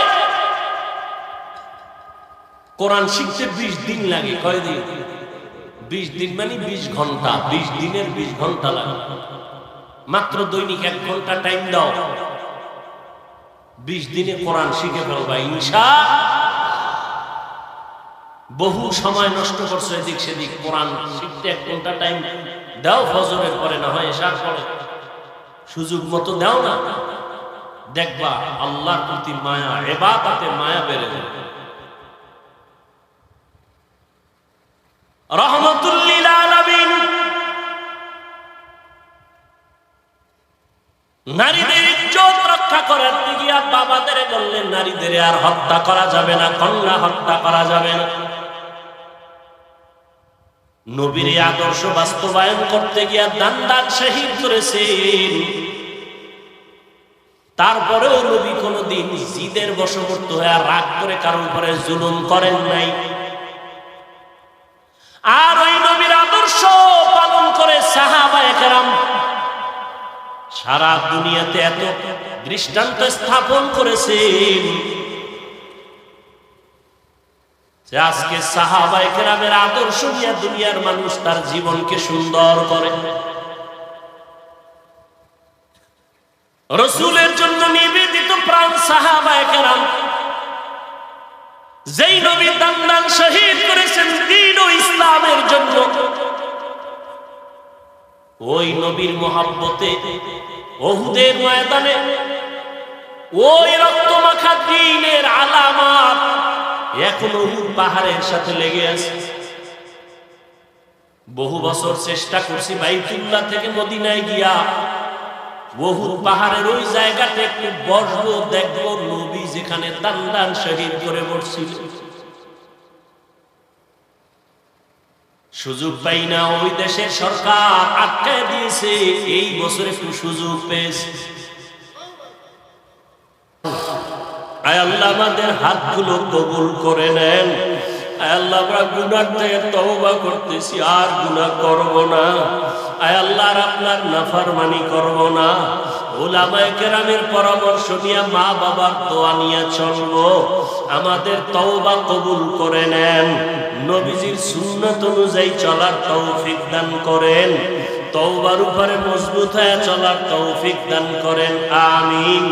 কোরআন শিখতে 20 দিন লাগে। কয়দিন? 20 দিন মানে 20 ঘন্টা। 20 দিনের 20 ঘন্টা লাগে। মাত্র দৈনিক 1 ঘন্টা টাইম দাও, 20 দিনে কোরআন শিখে ফেলবা ইনশাআল্লাহ। বহু সময় নষ্ট করছো এদিক সেদিক, কোরআন শিখতে 1 ঘন্টা টাইম দাও, ফজরের পরে না হয় এশার পরে, সুযোগ মতো দাও না, দেখবা আল্লাহর প্রতি মায়া, ইবাদতে মায়া বেড়ে যাবে। রহমাতুল লিল আলামিন নারীদের ইজ্জত রক্ষা করার গিয়া বাবাদের বললেন নারীদের আর হত্যা করা যাবে না, কন্যা হত্যা করা যাবে না। নবীর আদর্শ বাস্তবায়ন করতে গিয়া দান শহীদ করেছেন। তারপরেও নবী কোনদিন জিদের বশবর্তী হয়ে রাগ করে কারোর উপরে জুলুম করেন নাই। আর ওই নবীর আদর্শ পালন করে সাহাবায়ে কেরাম সারা দুনিয়াতে এত দৃষ্টান্ত স্থাপন করেছেন যে আজকে সাহাবায়ে কেরামের আদর্শ নিয়ে দুনিয়ার মানুষ তার জীবনকে সুন্দর করে। রাসূলের জন্য নিবেদিত প্রাণ সাহাবায়ে কেরাম, যেই নবী দান্দান শহীদ করেছেন দ্বীন ও ইসলামের জন্য, ওই নবীর মহব্বতে উহুদের ময়দানে ওই রক্তমাখা দ্বীনের আলামত এখন উহুদ পাহাড়ের সাথে লেগে আছে। বহু বছর চেষ্টা করছি বাইতুল্লাহ থেকে মদিনায় গিয়া উহুদ পাহাড়ের ওই জায়গাতে একটু বসবো, দেখবো নবী যেখানে দান্দান শহীদ করে মরছিল। সুযোগ পাই না, ওই দেশের সরকার আটকায় দিয়েছে। এই বছর একটু সুযোগ পেয়েছে। আয় আল্লাহ আমাদের হাতগুলো কবুল করে নেন। আয় আল্লাহ আমরা গুনাহ থেকে তওবা করতেছি, আর গুনাহ করব না। আয় আল্লাহ আর আপনার নাফরমানি করব না। উলামায়ে কেরামের পরামর্শ নিয়ে, মা বাবার দোয়া নিয়ে চলবো। আমাদের তওবা কবুল করে নেন। নবীজির সুন্নাত অনুযায়ী চলার তৌফিক দান করেন। তওবার উপরে মজবুত হয়ে চলার তৌফিক দান করেন। আমিন।